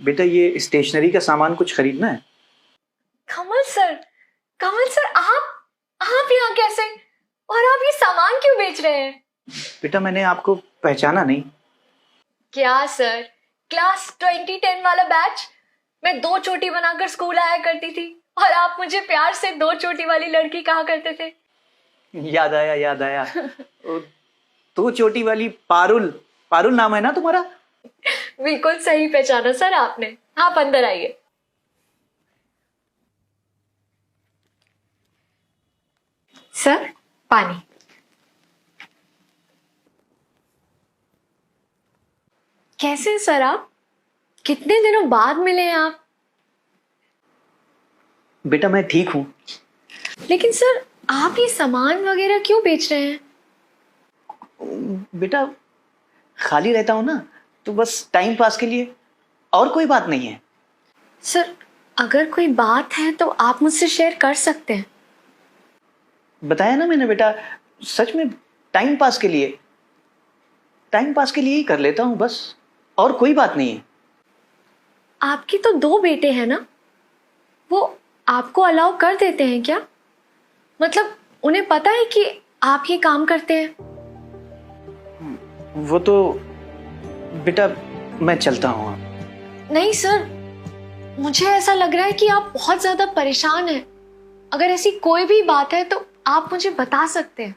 बेटा ये स्टेशनरी का सामान कुछ खरीदना है। कमल सर, आप यहाँ कैसे? और आप ये सामान क्यों बेच रहे हैं? बेटा मैंने आपको पहचाना नहीं। क्या सर, क्लास 2010 वाला बैच? मैं 2 चोटी बनाकर स्कूल आया करती थी और आप मुझे प्यार से 2 चोटी वाली लड़की कहा करते थे। याद आया 2 चोटी वाली पारुल नाम है ना तुम्हारा? बिल्कुल सही पहचाना सर आपने। आप अंदर आइए। सर पानी। कैसे हैं सर आप? कितने दिनों बाद मिले हैं आप? बेटा मैं ठीक हूँ। लेकिन सर आप ये सामान वगैरह क्यों बेच रहे हैं? बेटा खाली रहता हूँ ना, तो बस टाइम पास के लिए, और कोई बात नहीं है। सर अगर कोई बात है तो आप मुझसे शेयर कर सकते हैं। बताया ना मैंने बेटा, सच में टाइम पास के लिए ही कर लेता हूँ बस, और कोई बात नहीं है। आपके तो 2 बेटे हैं ना, वो आपको अलाउ कर देते हैं क्या? मतलब उन्हें पता है कि आप ये काम करते हैं? वो तो बेटा मैं चलता हूँ। नहीं सर, मुझे ऐसा लग रहा है कि आप बहुत ज्यादा परेशान हैं। अगर ऐसी कोई भी बात है तो आप मुझे बता सकते हैं।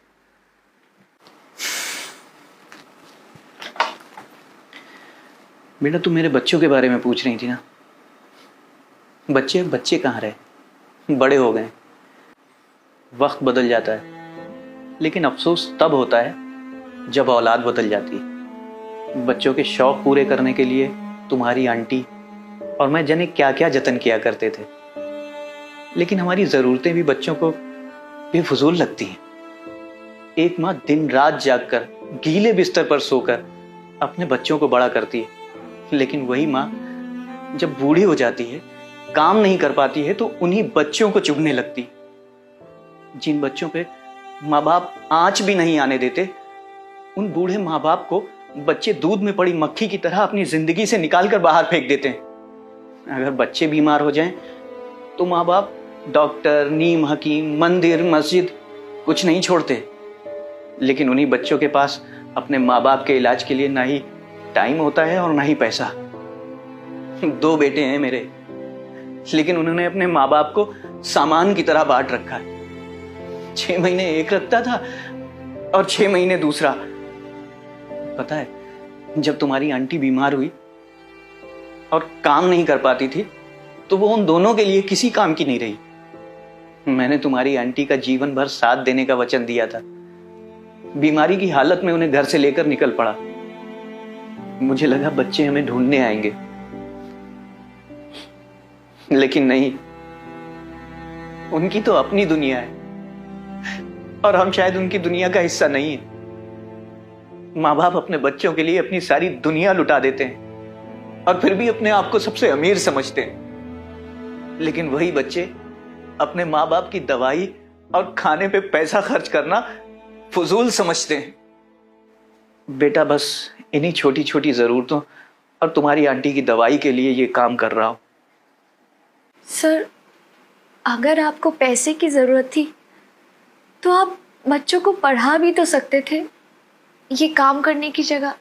बेटा तू मेरे बच्चों के बारे में पूछ रही थी ना। बच्चे कहाँ रहे? बड़े हो गए, वक्त बदल जाता है, लेकिन अफसोस तब होता है जब औलाद बदल जाती है। बच्चों के शौक पूरे करने के लिए तुम्हारी आंटी और मैं जाने क्या क्या जतन किया करते थे, लेकिन हमारी जरूरतें भी बच्चों को बेफजूल लगती हैं। एक माँ दिन रात जागकर गीले बिस्तर पर सोकर अपने बच्चों को बड़ा करती है, लेकिन वही माँ जब बूढ़ी हो जाती है, काम नहीं कर पाती है, तो उन्हीं बच्चों को चुभने लगती है। जिन बच्चों पे माँ बाप आंच भी नहीं आने देते, उन बूढ़े माँ बाप को बच्चे दूध में पड़ी मक्खी की तरह अपनी जिंदगी से निकालकर बाहर फेंक देते हैं। अगर बच्चे बीमार हो जाएं, तो माँ बाप डॉक्टर, नीम हकीम, मंदिर, मस्जिद कुछ नहीं छोड़ते, लेकिन उन्हीं बच्चों के पास अपने माँ बाप के इलाज के लिए ना ही टाइम होता है और ना ही पैसा। 2 बेटे हैं मेरे, लेकिन उन्होंने अपने माँ बाप को सामान की तरह बांट रखा है। 6 महीने एक रखता था और 6 महीने दूसरा। पता है, जब तुम्हारी आंटी बीमार हुई और काम नहीं कर पाती थी, तो वो उन दोनों के लिए किसी काम की नहीं रही। मैंने तुम्हारी आंटी का जीवन भर साथ देने का वचन दिया था। बीमारी की हालत में उन्हें घर से लेकर निकल पड़ा। मुझे लगा बच्चे हमें ढूंढने आएंगे, लेकिन नहीं, उनकी तो अपनी दुनिया है और हम शायद उनकी दुनिया का हिस्सा नहीं है। माँ बाप अपने बच्चों के लिए अपनी सारी दुनिया लुटा देते हैं और फिर भी अपने आप को सबसे अमीर समझते हैं, लेकिन वही बच्चे अपने माँ बाप की दवाई और खाने पे पैसा खर्च करना फजूल समझते हैं। बेटा बस इन्हीं छोटी छोटी जरूरतों और तुम्हारी आंटी की दवाई के लिए ये काम कर रहा हूं। सर अगर आपको पैसे की जरूरत थी तो आप बच्चों को पढ़ा भी तो सकते थे, ये काम करने की जगह।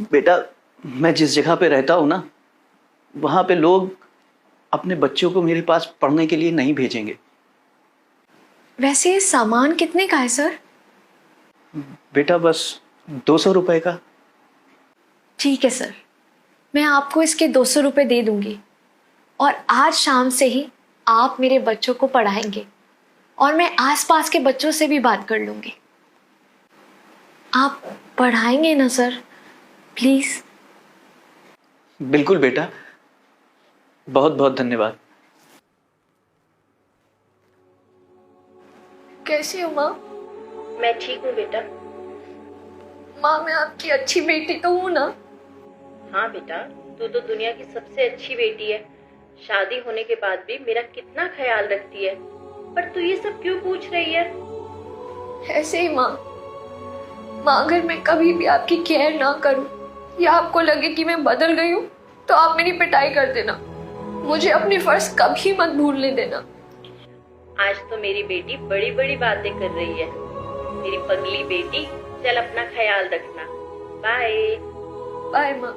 बेटा मैं जिस जगह पे रहता हूं ना, वहां पे लोग अपने बच्चों को मेरे पास पढ़ने के लिए नहीं भेजेंगे। वैसे ये सामान कितने का है सर? बेटा बस 200 रुपए का। ठीक है सर, मैं आपको इसके 200 रुपए दे दूंगी और आज शाम से ही आप मेरे बच्चों को पढ़ाएंगे और मैं आसपास के बच्चों से भी बात कर लूंगी। आप पढ़ाएंगे ना सर, प्लीज? बिल्कुल बेटा, बहुत बहुत धन्यवाद। कैसी हो माँ? मैं ठीक हूँ बेटा। माँ मैं आपकी अच्छी बेटी तो हूँ ना? हाँ बेटा, तू तो दुनिया की सबसे अच्छी बेटी है। शादी होने के बाद भी मेरा कितना ख्याल रखती है। पर तू ये सब क्यों पूछ रही है? ऐसे ही माँ। माँ अगर मैं कभी भी आपकी केयर ना करूँ या आपको लगे कि मैं बदल गई हूँ, तो आप मेरी पिटाई कर देना। मुझे अपनी फर्ज कभी मत भूलने देना। आज तो मेरी बेटी बड़ी बड़ी बातें कर रही है। मेरी पगली बेटी, चल अपना ख्याल रखना। बाय। बाय माँ।